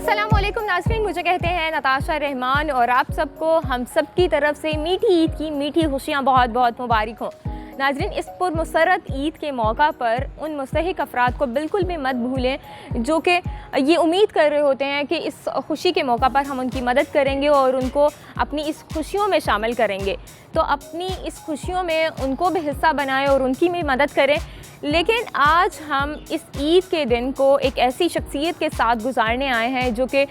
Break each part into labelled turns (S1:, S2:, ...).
S1: अस्सलामुअलैकुम नाज़रीन, मुझे कहते हैं नताशा रहमान और आप सबको हम सब की तरफ से मीठी ईद की मीठी खुशियाँ बहुत बहुत मुबारक हों। नाज़रीन, इस पुरमसरत ईद के मौका पर उन मुस्तहिक अफराद को बिल्कुल भी मत भूलें जो कि ये उम्मीद कर रहे होते हैं कि इस खुशी के मौका पर हम उनकी मदद करेंगे और उनको अपनी इस खुशियों में शामिल करेंगे। तो अपनी इस खुशियों में उनको भी हिस्सा बनाएं और उनकी भी मदद करें। लेकिन आज हम इस ईद के दिन को एक ऐसी शख्सियत के साथ गुजारने आए हैं जो कि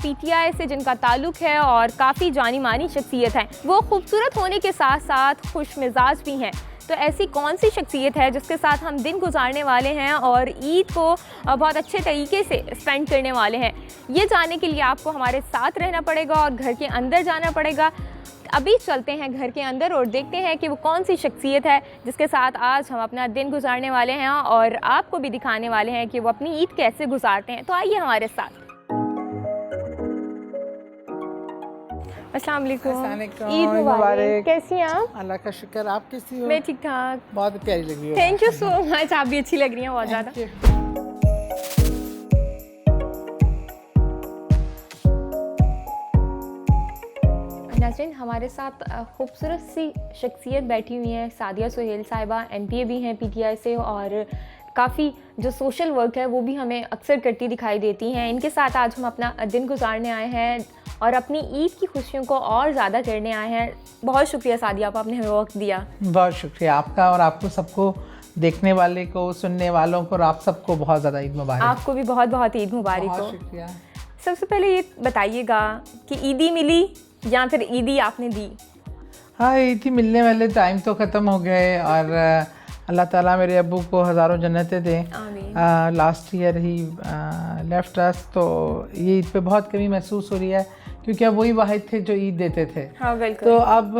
S1: PTI से जिनका ताल्लुक़ है और काफ़ी जानी मानी शख्सियत है। वो खूबसूरत होने के साथ साथ खुश मिजाज भी हैं। तो ऐसी कौन सी शख्सियत है जिसके साथ हम दिन गुजारने वाले हैं और ईद को बहुत अच्छे तरीके से स्पेंड करने वाले हैं, ये जानने के लिए आपको हमारे साथ रहना पड़ेगा और घर के अंदर जाना पड़ेगा। अभी चलते हैं घर के अंदर और देखते हैं कि वो कौन सी शख्सियत है जिसके साथ आज हम अपना दिन गुजारने वाले हैं और आपको भी दिखाने वाले हैं कि वो अपनी ईद कैसे गुजारते हैं। तो आइए हमारे साथ। अस्सलाम वालेकुम, ईद मुबारक। कैसी हैं आप?
S2: अल्लाह का शुक्र, आप कैसी हो?
S1: मैं ठीक ठाक,
S2: बहुत प्यारी लग रही हो।
S1: थैंक यू सो मच, आप भी अच्छी लग रही हैं बहुत ज़्यादा। नाज़रीन, हमारे साथ खूबसूरत सी शख्सियत बैठी हुई हैं। सादिया सुहेल साहिबा MPA भी हैं PTI से और काफ़ी जो सोशल वर्क है वो भी हमें अक्सर करती दिखाई देती हैं। इनके साथ आज हम अपना दिन गुजारने आए हैं और अपनी ईद की खुशियों को और ज़्यादा करने आए हैं। बहुत शुक्रिया सादिया, आप आपने हमें वक्त दिया।
S2: बहुत शुक्रिया आपका और आपको सबको, देखने वाले को, सुनने वालों को और आप सबको बहुत ज़्यादा ईद मुबारक।
S1: आपको भी बहुत बहुत ईद मुबारक हो।
S2: बहुत शुक्रिया।
S1: सबसे पहले ये बताइएगा कि ईदी मिली या फिर ईदी आपने दी?
S2: हाँ, ईद मिलने वाले टाइम तो ख़त्म हो गए और अल्लाह ताला मेरे अब्बू को हज़ारों जन्नतें दें। लास्ट ईयर ही लेफ्ट अस, तो ये ईद पे बहुत कमी महसूस हो रही है क्योंकि अब वही वाहिद थे जो ईद देते थे।
S1: हाँ, बिल्कुल।
S2: तो अब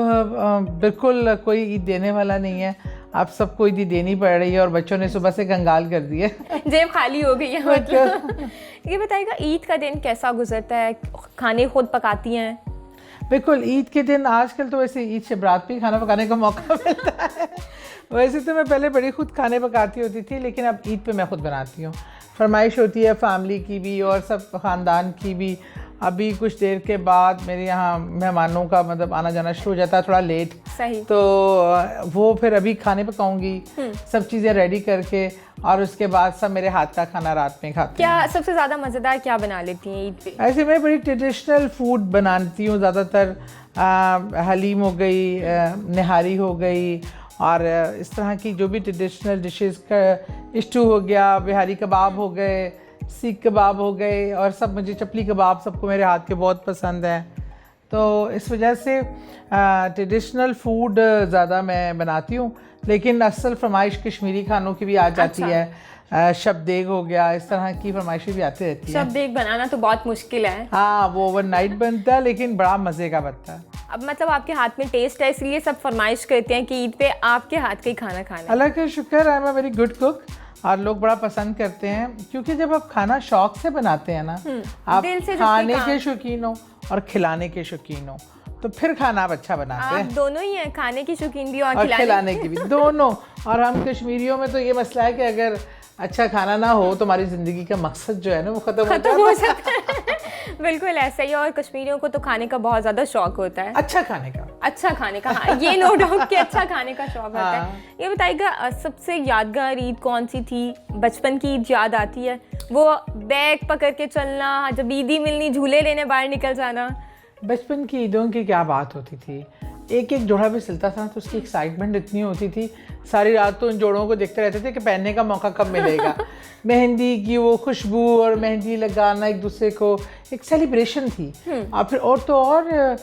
S2: बिल्कुल कोई ईद देने वाला नहीं है, आप सबको ईद देनी पड़ रही है और बच्चों ने सुबह से कंगाल कर दिए,
S1: जेब खाली हो गई है मतलब। ये बताइएगा ईद का दिन कैसा गुजरता है? खाने खुद पकाती हैं?
S2: बिल्कुल, ईद के दिन आजकल तो वैसे ईद से बारात पे खाना पकाने का मौका मिलता है। वैसे तो मैं पहले बड़ी खुद खाने पकाती होती थी, लेकिन अब ईद पे मैं खुद बनाती हूँ। फरमाइश होती है फैमिली की भी और सब ख़ानदान की भी। अभी कुछ देर के बाद मेरे यहाँ मेहमानों का मतलब आना जाना शुरू हो जाता है, थोड़ा लेट।
S1: सही।
S2: तो वो फिर अभी खाने पकाऊंगी, सब चीज़ें रेडी करके, और उसके बाद सब मेरे हाथ का खाना रात में खाते हैं।
S1: क्या सबसे ज़्यादा मज़ेदार क्या बना लेती हैं ईद पे?
S2: ऐसे मैं बड़ी ट्रेडिशनल फूड बनाती हूँ ज़्यादातर। हलीम हो गई, निहारी हो गई और इस तरह की जो भी ट्रेडिशनल डिशेस का, स्टू हो गया, बिहारी कबाब हो गए, सीख कबाब हो गए, और सब मुझे चपली कबाब सबको मेरे हाथ के बहुत पसंद हैं। तो इस वजह से ट्रेडिशनल फूड ज़्यादा मैं बनाती हूँ, लेकिन असल फरमाइश कश्मीरी खानों की भी आ जाती है। शबदेग हो गया, इस तरह की फरमाइशें भी आती रहती हैं।
S1: शबदेग बनाना तो बहुत मुश्किल है।
S2: हाँ, वो ओवरनाइट बनता है लेकिन बड़ा मज़े का बनता है।
S1: अब मतलब आपके हाथ में टेस्ट है, इसलिए सब फरमाइश करते हैं कि ईद पे आपके हाथ का ही खाना खाना है।
S2: अल्लाह का शुक्र, I am a very good cook और लोग बड़ा पसंद करते हैं, क्योंकि जब आप खाना शौक से बनाते हैं ना, आप खाने के शौकीन हो और खिलाने के शौकीन हो, तो फिर खाना आप अच्छा बनाते हैं।
S1: आप दोनों ही हैं, खाने की शौकीन भी और
S2: खिलाने की भी, दोनों। और हम कश्मीरियों में तो ये मसला है कि अगर अच्छा खाना ना हो तो हमारी ज़िंदगी का मकसद जो है ना वो ख़त्म हो जाता है।
S1: बिल्कुल ऐसा ही। और कश्मीरियों को तो खाने का बहुत ज़्यादा शौक होता है,
S2: अच्छा खाने का।
S1: हाँ, ये नो डाउट कि अच्छा खाने का शौक होता है। ये बताइएगा सबसे यादगार ईद कौन सी थी? बचपन की ईद याद आती है, वो बैग पकड़ के चलना, जब ईदी मिलनी, झूले लेने बाहर निकल जाना।
S2: बचपन की ईदों की क्या बात होती थी, एक एक जोड़ा भी सिलता था तो उसकी एक्साइटमेंट इतनी होती थी, सारी रात तो उन जोड़ों को देखते रहते थे कि पहनने का मौका कब मिलेगा। मेहंदी की वो खुशबू और मेहंदी लगाना एक दूसरे को, एक सेलिब्रेशन थी। और फिर और तो और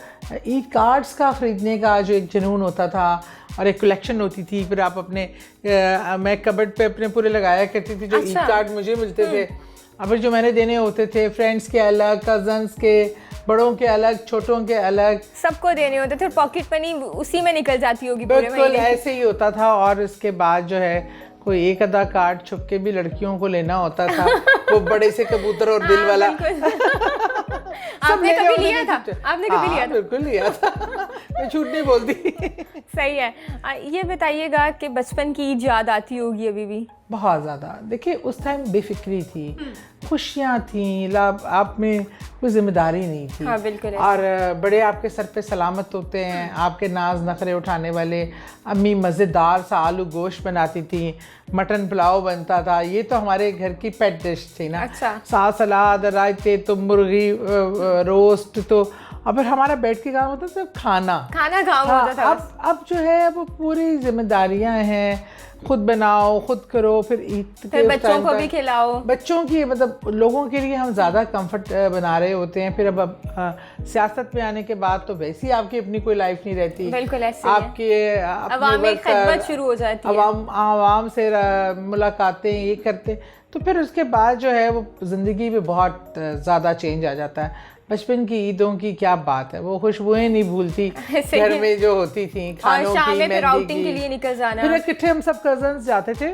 S2: ईद कार्ड्स का ख़रीदने का जो एक जुनून होता था और एक कलेक्शन होती थी। फिर आप अपने मैं कबर्ड पे अपने पूरे लगाया करती थी जो ईद कार्ड मुझे मिलते थे, और फिर जो मैंने देने होते थे फ्रेंड्स के अलग, कज़न्स के, बड़ों के अलग, छोटों के अलग,
S1: सबको देने होते थे। पॉकेट मनी उसी में निकल जाती होगी पूरे महीने।
S2: बिल्कुल ऐसे ही होता था। और इसके बाद जो है कोई एक आधा कार्ड छुप के भी लड़कियों को लेना होता था, वो बड़े से कबूतर और दिल वाला।
S1: आपने कभी लिया था? आपने कभी लिया था?
S2: बिल्कुल लिया था। मैं झूठ नहीं बोलती।
S1: सही है। ये बताइएगा कि बचपन की ईद याद आती होगी अभी भी?
S2: बहुत ज़्यादा। देखिए उस टाइम बेफिक्री थी, खुशियाँ थी, लाभ आप में कोई जिम्मेदारी नहीं थी।
S1: हाँ बिल्कुल।
S2: और बड़े आपके सर पे सलामत होते हैं, आपके नाज नखरे उठाने वाले। अम्मी मज़ेदार सा आलू गोश्त बनाती थी, मटन पुलाव बनता था, ये तो हमारे घर की पेट डिश थी ना।
S1: अच्छा।
S2: साथ सलाद, रायते, तो मुर्गी रोस्ट, तो और फिर हमारा बैठ के काम होता था खाना
S1: काम होता था।
S2: अब जो है वो पूरी जिम्मेदारियां हैं, खुद बनाओ खुद करो, फिर ईद के
S1: बच्चों को भी खिलाओ।
S2: बच्चों की मतलब लोगों के लिए हम ज़्यादा कंफर्ट बना रहे होते हैं। फिर अब सियासत में आने के बाद तो वैसे ही आपकी अपनी कोई लाइफ नहीं रहती।
S1: बिल्कुल ऐसे
S2: आपकी
S1: अवामी खिदमत शुरू हो जाती है,
S2: आवाम से मुलाकातें ये करते, तो फिर उसके बाद जो है वो ज़िंदगी में बहुत ज़्यादा चेंज आ जाता है। बचपन की ईदों की क्या बात है, वो खुशबुएं नहीं भूलती घर में जो होती थी, खानों की, मेहंदी की।
S1: के लिए निकल जाना,
S2: फिर इकट्ठे हम सब कजन्स जाते थे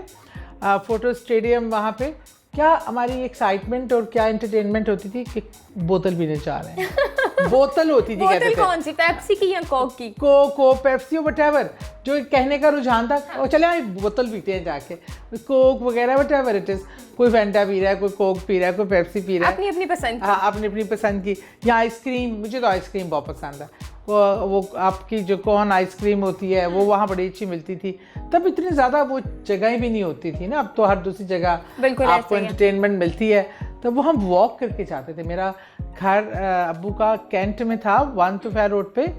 S2: फोटो स्टेडियम, वहाँ पे क्या हमारी एक्साइटमेंट और क्या एंटरटेनमेंट होती थी कि बोतल पीने जा रहे हैं। बोतल होती थी,
S1: बोतल कौन सी, पेप्सी की या कोक की?
S2: कोक पेप्सी व्हाटएवर, जो कहने का रुझान था और चले आए बोतल पीते हैं जाके, कोक वगैरह व्हाटएवर इट इज। कोई फैंटा पी रहा है, कोई कोक पी रहा है, कोई पेप्सी पी रहा है,
S1: अपनी अपनी पसंद की।
S2: हाँ अपनी अपनी पसंद की। या आइसक्रीम, मुझे तो आइसक्रीम बहुत पसंद है। वो आपकी जो कॉर्न आइसक्रीम होती है वो वहाँ बड़ी अच्छी मिलती थी। तब इतनी ज़्यादा वो जगहें भी नहीं होती थी ना, अब तो हर दूसरी जगह आपको एंटरटेनमेंट मिलती है। तो वो हम वॉक करके जाते थे। मेरा घर अब्बू का कैंट में था, 1 तो फेयर रोड पे,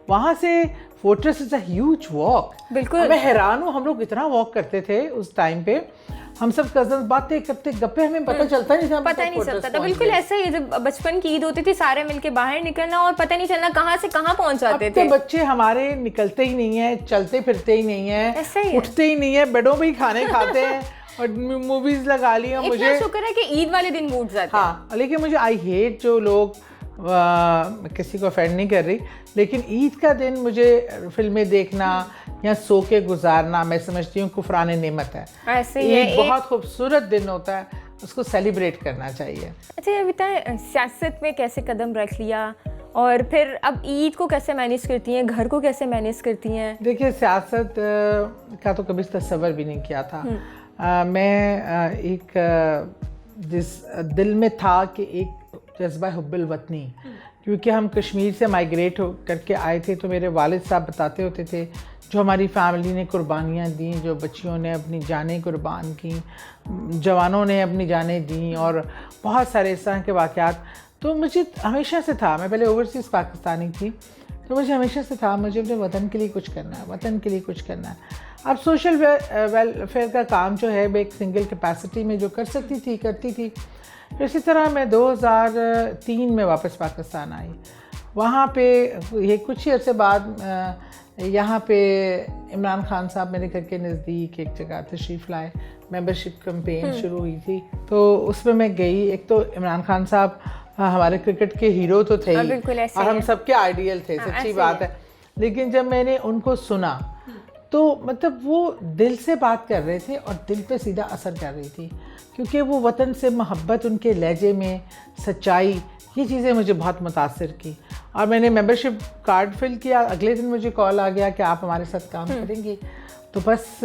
S2: वहाँ से fortress is a huge walk.
S1: बिल्कुल
S2: मैं हैरान हूँ, हम लोग इतना वॉक करते थे उस टाइम पे। हम सब कजन बातें करते, गप्पे, हमें पता चलता नहीं था,
S1: पता नहीं चलता था। बिल्कुल ऐसा ही, जब बचपन की ईद होती थी सारे मिलके बाहर निकलना और पता नहीं चलना कहाँ से कहाँ पहुँच जाते थे।
S2: बच्चे हमारे निकलते ही नहीं है, चलते फिरते ही नहीं है, उठते ही नहीं है, बेडों पे ही खाने खाते हैं और मूवीज लगा लिया। मुझे
S1: शुक्र है कि ईद वाले दिन उठ जाते हैं।
S2: हाँ, लेकिन मुझे आई हेट जो लोग, किसी को ऑफेंड नहीं कर रही, लेकिन ईद का दिन मुझे फिल्में देखना या सो के गुजारना, मैं समझती हूँ कुफरान नेमत है।
S1: ऐसे ही
S2: ईद बहुत खूबसूरत दिन होता है, उसको सेलिब्रेट करना चाहिए।
S1: अच्छा ये बताएं, सियासत में कैसे कदम रख लिया और फिर अब ईद को कैसे मैनेज करती हैं, घर को कैसे मैनेज करती हैं?
S2: देखिए सियासत का तो कभी तसव्वुर भी नहीं किया था। मैं एक जिस दिल में था कि एक जज्बा हुब्बुल वतनी, क्योंकि हम कश्मीर से माइग्रेट हो करके आए थे, तो मेरे वालिद साहब बताते होते थे जो हमारी फैमिली ने कुर्बानियाँ दी, जो बच्चियों ने अपनी जानें कुर्बान की, जवानों ने अपनी जानें दी, और बहुत सारे इस तरह के वाक़यात। तो मुझे हमेशा से था, मैं पहले ओवरसीज़ पाकिस्तानी थी, तो मुझे हमेशा से था मुझे अपने वतन के लिए कुछ करना है, वतन के लिए कुछ करना है। अब सोशल वेलफेयर का काम जो है मैं एक सिंगल कैपेसिटी में जो कर सकती थी करती थी। इसी तरह मैं 2003 में वापस पाकिस्तान आई। वहाँ पे ये कुछ ही अर्से बाद यहाँ पे इमरान खान साहब मेरे घर के नज़दीक एक जगह तशरीफ़ लाए, मेंबरशिप कैंपेन शुरू हुई थी, तो उसमें मैं गई। एक तो इमरान खान साहब हमारे क्रिकेट के हीरो तो थे ही, और हम सबके आइडियल थे, सच्ची बात है। लेकिन जब मैंने उनको सुना तो मतलब वो दिल से बात कर रहे थे और दिल पे सीधा असर कर रही थी, क्योंकि वो वतन से मोहब्बत, उनके लहजे में सच्चाई, ये चीज़ें मुझे बहुत मुतासिर की। और मैंने मेंबरशिप कार्ड फिल किया, अगले दिन मुझे कॉल आ गया कि आप हमारे साथ काम करेंगी। तो बस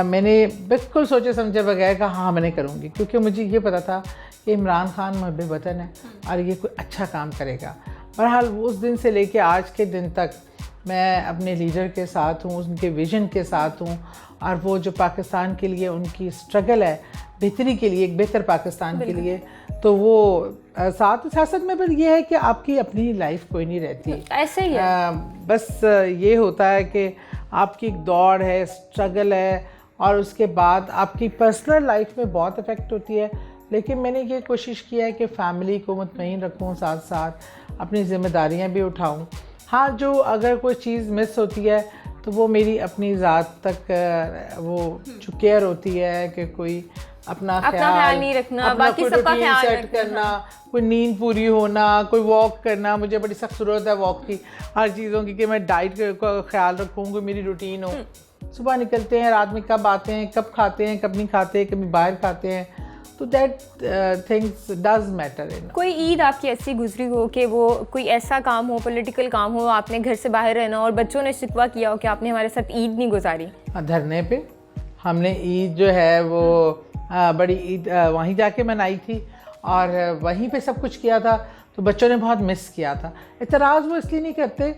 S2: मैंने बिल्कुल सोचे समझे बगैर कहा हाँ मैंने करूँगी, क्योंकि मुझे ये पता था कि इमरान खान मुहब्बे वतन है और ये कोई अच्छा काम करेगा। बहरहाल उस दिन से लेके आज के दिन तक मैं अपने लीडर के साथ हूँ, उनके विजन के साथ हूँ, और वो जो पाकिस्तान के लिए उनकी स्ट्रगल है बेहतरी के लिए, एक बेहतर पाकिस्तान के लिए, तो वो साथ सियासत में पर ये है कि आपकी अपनी लाइफ कोई नहीं रहती,
S1: ऐसे ही है।
S2: बस ये होता है कि आपकी एक दौड़ है, स्ट्रगल है, और उसके बाद आपकी पर्सनल लाइफ में बहुत इफ़ेक्ट होती है। लेकिन मैंने ये कोशिश किया है कि फ़ैमिली को मुतमईन रखूँ, साथ साथ अपनी ज़िम्मेदारियाँ भी उठाऊँ। हाँ, जो अगर कोई चीज़ मिस होती है तो वो मेरी अपनी ज़ात तक वो जो केयर होती है कि कोई अपना ख्याल
S1: नहीं रखना, बाकी सबका ख्याल
S2: सेट करना, कोई नींद पूरी होना, कोई वॉक करना। मुझे बड़ी सख्त ज़रूरत है वॉक की, हर चीज़ों की, कि मैं डाइट का ख्याल रखूँ, कोई मेरी रूटीन हो। सुबह निकलते हैं, रात में कब आते हैं, कब खाते हैं, कब नहीं खाते, कभी बाहर खाते हैं, तो that things does matter in.
S1: कोई ईद आपकी ऐसी गुजरी हो कि वो कोई ऐसा काम हो, पॉलिटिकल काम हो, आपने घर से बाहर रहना और बच्चों ने शिकवा किया हो कि आपने हमारे साथ ईद नहीं गुजारी?
S2: धरने पे हमने ईद जो है वो बड़ी ईद वहीं जाके मनाई थी और वहीं पे सब कुछ किया था, तो बच्चों ने बहुत मिस किया था। एतराज़ वो इसलिए नहीं करते,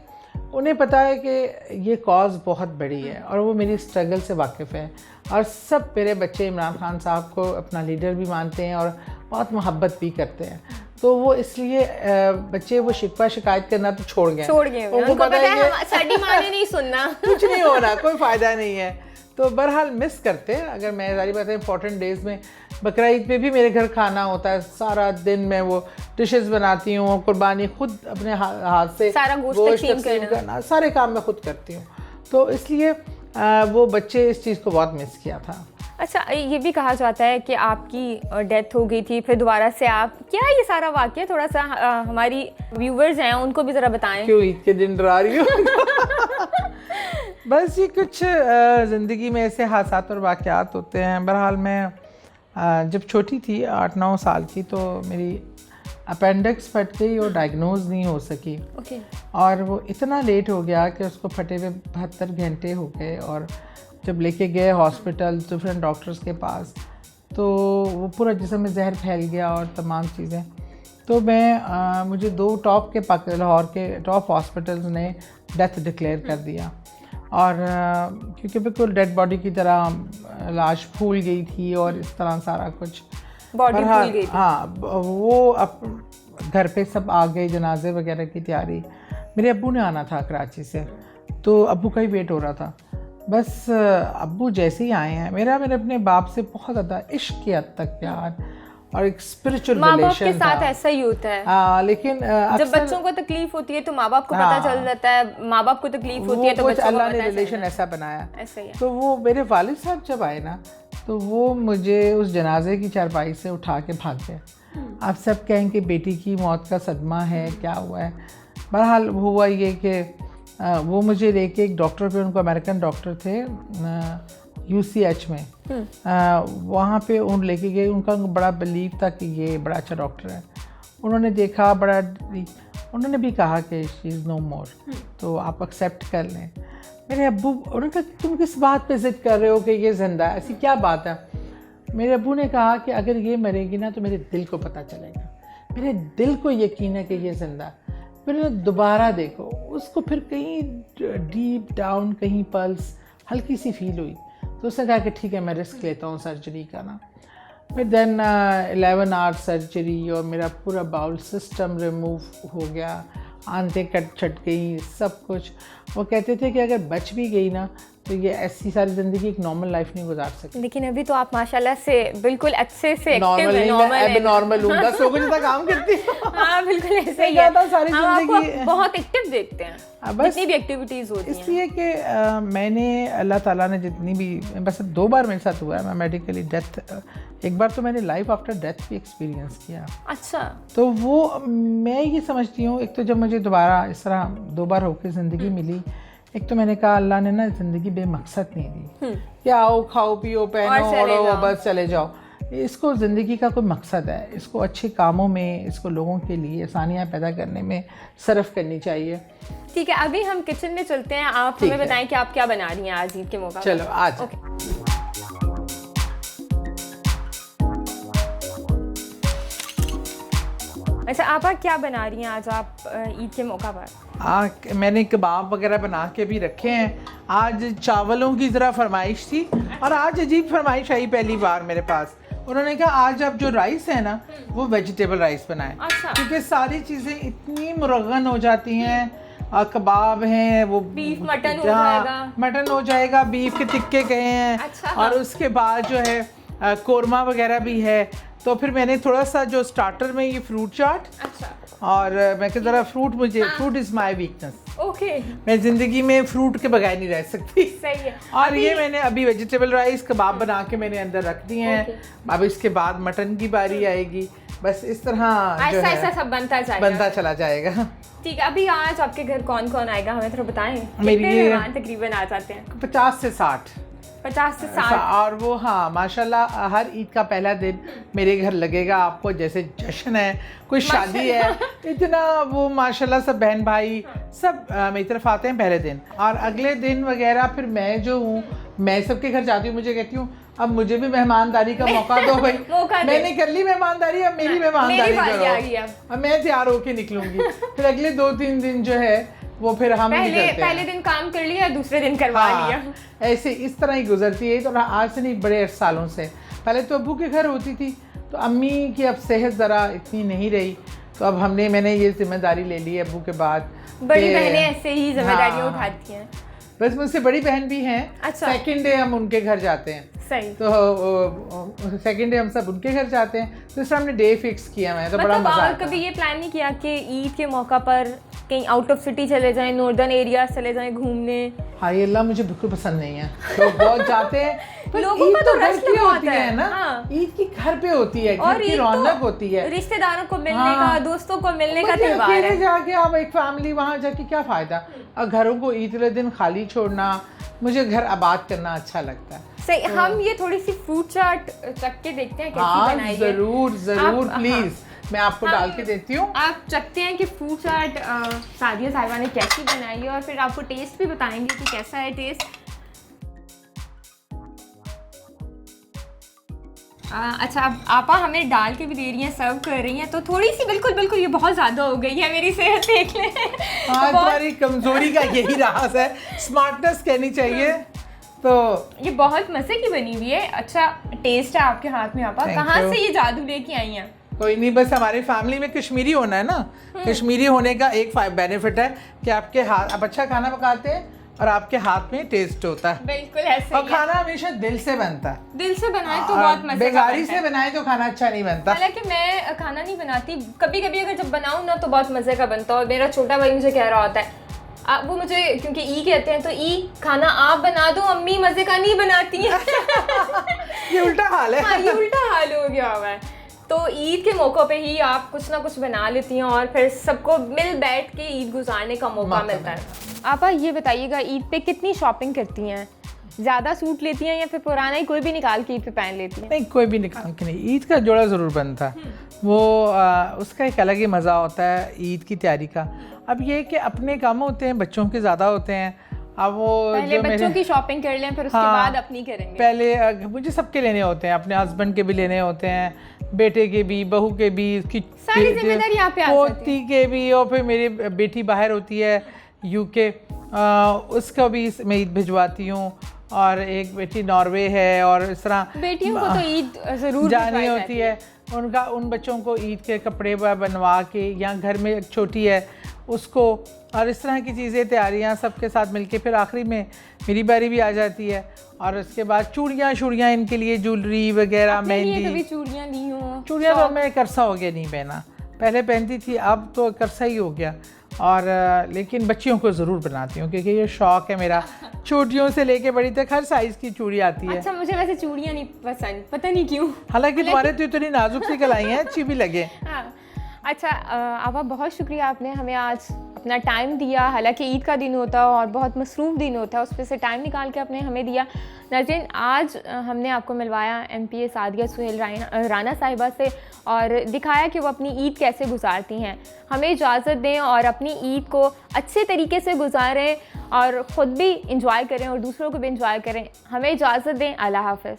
S2: उन्हें पता है कि ये कॉज़ बहुत बड़ी है और वो मेरी स्ट्रगल से वाकिफ़ है और सब मेरे बच्चे इमरान खान साहब को अपना लीडर भी मानते हैं और बहुत मोहब्बत भी करते हैं। तो वो इसलिए बच्चे वो शिकवा शिकायत करना तो छोड़ गए
S1: उनको पता है साडी माँ ने नहीं सुनना
S2: कुछ नहीं हो रहा, कोई फ़ायदा नहीं है। तो बहरहाल मिस करते हैं। अगर मैं सारी बातें इंपॉर्टेंट डेज़ में, बकरा ईद पे भी मेरे घर खाना होता है, सारा दिन मैं वो डिशेस बनाती हूँ, कुर्बानी खुद अपने हाथ से
S1: सारा गोश्त तकसीम
S2: करना, सारे काम मैं खुद करती हूँ। तो इसलिए वो बच्चे इस चीज़ को बहुत मिस किया था।
S1: अच्छा, ये भी कहा जाता है कि आपकी डेथ हो गई थी, फिर दोबारा से आप, क्या ये सारा वाक़या थोड़ा सा हमारी व्यूवर्स हैं उनको भी ज़रा बताएं।
S2: क्यों ईद के दिन डरा रही हो? बस ये कुछ ज़िंदगी में ऐसे हादसात और वाक़यात होते हैं। बहरहाल मैं जब छोटी थी 8-9 साल की, तो मेरी अपेंडिक्स फट गई और डायग्नोज नहीं हो सकी।
S1: ओके।
S2: और वो इतना लेट हो गया कि उसको फटे हुए 72 घंटे हो गए और जब लेके गए हॉस्पिटल डिफरेंट डॉक्टर्स के पास, तो वो पूरा जिस्म में जहर फैल गया और तमाम चीज़ें। तो मैं मुझे 2 टॉप के लाहौर के टॉप हॉस्पिटल्स ने डेथ डिक्लेयर कर दिया और क्योंकि बिल्कुल डेड बॉडी की तरह लाश फूल गई थी और इस तरह सारा कुछ
S1: बॉडी फूल गई थी।
S2: हाँ, वो अब घर पे सब आ गए, जनाजे वगैरह की तैयारी। मेरे अब्बू ने आना था कराची से, तो अब्बू का ही वेट हो रहा था। बस अब्बू जैसे ही आए हैं, मेरे अपने बाप से बहुत ज़्यादा इश्क की हद तक प्यार और एक स्पिरिचुअल रिलेशन
S1: माँ बाप के साथ ऐसा ही होता है।
S2: लेकिन
S1: जब बच्चों को तकलीफ होती है तो माँ बाप को पता चल जाता है, माँ बाप को तकलीफ होती है तो बच्चों को
S2: अल्लाह ने रिलेशन ऐसा बनाया।
S1: ऐसा ही है।
S2: तो वो मेरे वालिद साहब जब आए ना, तो वो मुझे उस जनाजे की चारपाई से उठा के भाग गए। आप सब कहें कि बेटी की मौत का सदमा है, क्या हुआ है। बहरहाल हुआ ये कि वो मुझे लेके एक डॉक्टर पे, उनको अमेरिकन डॉक्टर थे UCH में, वहाँ पे उन लेके गए। उनका बड़ा बिलीव था कि ये बड़ा अच्छा डॉक्टर है। उन्होंने देखा, उन्होंने भी कहा कि शी इज़ नो मोर, तो आप एक्सेप्ट कर लें। मेरे अब्बू, उन्होंने कहा तुम किस बात पे ज़िद कर रहे हो कि ये ज़िंदा है, ऐसी क्या बात है। मेरे अब्बू ने कहा कि अगर ये मरेगी ना तो मेरे दिल को पता चलेगा, मेरे दिल को यकीन है कि ये ज़िंदा है। फिर दोबारा देखो उसको, फिर कहीं डीप डाउन कहीं पल्स हल्की सी फील हुई, तो उसने कहा कि ठीक है मैं रिस्क लेता हूँ सर्जरी का ना। फिर देन 11 आवर सर्जरी और मेरा पूरा बाउल सिस्टम रिमूव हो गया, आंतें कट छट गई, सब कुछ। वो कहते थे कि अगर बच भी गई ना तो ये ऐसी सारी ज़िंदगी एक नॉर्मल लाइफ नहीं गुजार सकती।
S1: लेकिन अभी तो आप माशाल्लाह से बिल्कुल अच्छे से एक्टिव
S2: नॉर्मल
S1: हैं।
S2: नहीं, नॉर्मल हूँ, 10 लोगों जितना काम करती हूँ।
S1: हाँ बिल्कुल ऐसे ही है।
S2: सारी
S1: हम आपको
S2: ज़िंदगी
S1: बहुत एक्टिव देखते हैं, जितनी भी एक्टिविटीज़ होती हैं।
S2: इसलिए कि मैंने, अल्लाह ताला ने जितनी भी, बस 2 बार मेरे साथ हुआ है मैं मेडिकली डेथ, एक बार तो मैंने लाइफ आफ्टर डेथ भी एक्सपीरियंस किया।
S1: अच्छा।
S2: तो वो मैं ये समझती हूँ, एक तो जब मुझे दोबारा इस तरह 2 बार होकर ज़िंदगी मिली, एक तो मैंने कहा अल्लाह ने ना ज़िंदगी बेमकसद नहीं दी कि आओ खाओ पियो पहनो ओढ़ो बस चले जाओ। इसको ज़िंदगी का कोई मकसद है, इसको अच्छे कामों में, इसको लोगों के लिए आसानियाँ पैदा करने में सर्फ करनी चाहिए।
S1: ठीक है, अभी हम किचन में चलते हैं। आप हमें बताएं कि आप क्या बना रही हैं आज ईद के मौका।
S2: चलो आज
S1: अच्छा, आप क्या बना रही हैं आज आप ईद के मौका पर?
S2: मैंने कबाब वगैरह बना के भी रखे हैं। आज चावलों की ज़रा फरमाइश थी और आज अजीब फरमाइश आई पहली बार मेरे पास। उन्होंने कहा आज आप जो राइस है ना वो वेजिटेबल राइस बनाएं।
S1: अच्छा।
S2: क्योंकि सारी चीज़ें इतनी मुरगन हो जाती हैं, कबाब हैं, वो
S1: बीफ मटन हो जाएगा,
S2: मटन हो जाएगा, बीफ के टिक्के गए हैं।
S1: अच्छा।
S2: और उसके बाद जो है कोरमा वगैरह भी है। तो फिर मैंने थोड़ा सा जो स्टार्टर में ये फ्रूट चाट,
S1: अच्छा,
S2: और मैं कह ज़रा fruit is my weakness.
S1: Okay.
S2: मैं ज़िंदगी में फ्रूट के बगैर नहीं रह सकती।
S1: सही है।
S2: और ये मैंने अभी वेजिटेबल राइस कबाब बना के मैंने अंदर रख दिए हैं। अब इसके बाद मटन की बारी आएगी। बस इस तरह जो है
S1: ऐसा सब बनता
S2: चला जाएगा।
S1: ठीक है, अभी आज आपके घर कौन कौन आएगा हमें थोड़ा बताएं।
S2: मेरी
S1: कितने मेहमान तकरीबन आ जाते हैं?
S2: 50 से 60।
S1: 50 से 60।
S2: और वो हाँ माशाल्लाह हर ईद का पहला दिन मेरे घर लगेगा आपको जैसे जश्न है, कोई शादी है, इतना वो माशाल्लाह सब बहन भाई सब मेरी तरफ आते हैं पहले दिन। और अगले दिन वगैरह फिर मैं जो हूँ मैं सबके घर जाती हूँ, मुझे कहती हूँ अब मुझे भी मेहमानदारी का मौका दो भाई। मैंने कर ली मेहमानदारी, अब मेरी मेहमानदारी करो, अब मैं तैयार होके निकलूंगी। फिर अगले 2-3 दिन जो है वो फिर हम
S1: पहले दिन काम कर लिया, दूसरे दिन करवा लिया,
S2: ऐसे इस तरह ही गुजरती है। तो आज से नहीं बड़े सालों से, पहले तो अब्बू के घर होती थी तो अम्मी की अब सेहत ज़रा इतनी नहीं रही, तो अब मैंने ये जिम्मेदारी ले ली अब्बू के बाद।
S1: बड़ी बहनें ऐसे ही जिम्मेदारियाँ उठाती हैं।
S2: बस मुझसे बड़ी बहन भी हैं।
S1: अच्छा।
S2: सेकंड डे हम उनके घर जाते हैं।
S1: सही।
S2: तो सेकंड डे हम सब उनके घर जाते हैं, तो इस हमने डे फिक्स किया है, तो बड़ा मजा आता है।
S1: कभी ये प्लान नहीं किया कि ईद के मौका पर कहीं आउट ऑफ सिटी चले जाएं, नॉर्दर्न एरिया चले जाएं घूमने?
S2: हाँ ये अल्लाह मुझे बिल्कुल पसंद नहीं है, लोग बहुत जाते हैं पर
S1: लोगों
S2: ईद
S1: का
S2: तो
S1: तो
S2: घर
S1: रश
S2: की
S1: लगा
S2: होती
S1: होता
S2: है ना।
S1: हाँ।
S2: ईद की घर पे होती है, घर की रौनक होती है,
S1: रिश्तेदारों को मिलने
S2: हाँ।
S1: का, दोस्तों को मिलने का त्योहार है।
S2: जाके आप एक फैमिली वहाँ जाके क्या फायदा, और घरों को ईद वाले दिन खाली छोड़ना, मुझे घर आबाद करना अच्छा लगता है।
S1: सही। हम ये थोड़ी सी फ्रूट चाट चख के देखते हैं कैसी बनाई है।
S2: जरूर जरूर प्लीज, मैं आपको डाल के देती हूँ।
S1: आप चखते हैं कि फ्रूट चाट सादिया साहिबा ने कैसी बनाई है, और फिर आपको टेस्ट भी बताएंगे कि कैसा है टेस्ट। अच्छा, अब आपा हमें डाल के भी दे रही हैं, सर्व कर रही हैं, तो थोड़ी सी बिल्कुल ये बहुत ज़्यादा हो गई है, मेरी सेहत देख लें।
S2: हाँ, तुम्हारी कमजोरी का यही राज है, स्मार्टनेस कहनी चाहिए। तो
S1: ये बहुत मज़े की बनी हुई है, अच्छा टेस्ट है आपके हाथ में। आपा कहाँ से ये जादू लेके आई हैं?
S2: कोई नहीं, बस हमारी फैमिली में कश्मीरी होना है ना। कश्मीरी होने का एक बेनिफिट है कि आपके हाथ, आप अच्छा खाना पकाते हैं और आपके हाथ में टेस्ट होता है।
S1: बिल्कुल ऐसे।
S2: और खाना हमेशा दिल से बनता है,
S1: दिल से बनाए तो बहुत मजे का।
S2: बेगारी से बनाए तो खाना अच्छा नहीं बनता।
S1: हालांकि मैं खाना नहीं बनाती, कभी कभी अगर जब बनाऊँ ना तो बहुत मजे का बनता है। और मेरा छोटा भाई मुझे कह रहा होता है, वो मुझे क्योंकि ई कहते हैं, तो ई खाना आप बना दो, अम्मी मजे का नहीं बनाती है।
S2: ये उल्टा हाल है।
S1: हाँ, ये उल्टा हाल हो गया हुआ है। तो ईद के मौक़ों पे ही आप कुछ ना कुछ बना लेती हैं और फिर सबको मिल बैठ के ईद गुजारने का मौका मिलता है। आप ये बताइएगा, ईद पे कितनी शॉपिंग करती हैं? ज़्यादा सूट लेती हैं या फिर पुराना ही कोई भी निकाल के ईद पे पहन लेती हैं?
S2: नहीं, कोई भी निकाल के नहीं। ईद का जोड़ा ज़रूर बनता है, वो उसका एक अलग ही मज़ा होता है ईद की तैयारी का। अब ये कि अपने कम होते हैं, बच्चों के ज़्यादा होते हैं। अब वो
S1: पहले बच्चों की शॉपिंग कर लें, फिर उसके बाद अपनी करेंगे।
S2: पहले मुझे सबके लेने होते हैं, अपने हस्बैंड के भी लेने होते हैं, बेटे के भी, बहू के भी,
S1: सारी जिम्मेदारी यहाँ पे आ जाती है।
S2: पोती के भी, और फिर मेरी बेटी बाहर होती है यूके, उसका भी मैं ईद भिजवाती हूँ, और एक बेटी नॉर्वे है, और इस तरह
S1: बेटियों को तो ईद ज़रूर
S2: जानी होती है। उन बच्चों को ईद के कपड़े बनवा के, या घर में एक छोटी है उसको, और इस तरह की चीज़ें, तैयारियां सबके साथ मिलके फिर आखिरी में मेरी बारी भी आ जाती है। और उसके बाद चूड़ियाँ इनके लिए, ज्वेलरी वगैरह, मेहंदी।
S1: कभी चूड़ियाँ ली हो?
S2: चूड़ियाँ तो मैं करसा हो गया नहीं पहना, पहले पहनती थी, अब तो करसा ही हो गया। और लेकिन बच्चियों को ज़रूर बनाती हूँ क्योंकि ये शौक़ है मेरा, छोटियों से लेके बड़ी तक हर साइज़ की चूड़ी आती है।
S1: अच्छा, मुझे वैसे चूड़ियाँ नहीं पसंद, पता नहीं क्यों।
S2: हालांकि तुम्हारे तो इतनी नाजुक सी कलाई हैं, अच्छी भी लगे।
S1: हाँ। अच्छा आवा, बहुत शुक्रिया, आपने हमें आज अपना टाइम दिया। हालांकि ईद का दिन होता है और बहुत मसरूफ़ दिन होता है, उस पर से टाइम निकाल के आपने हमें दिया। नाज़रीन, आज हमने आपको मिलवाया MPA सादिया सुहेल राना साहिबा से, और दिखाया कि वो अपनी ईद कैसे गुजारती हैं। हमें इजाज़त दें और अपनी ईद को अच्छे तरीके से गुजारें, और ख़ुद भी इंजॉय करें और दूसरों को भी इंजॉय करें। हमें इजाज़त दें। अल्लाह हाफ़िज़।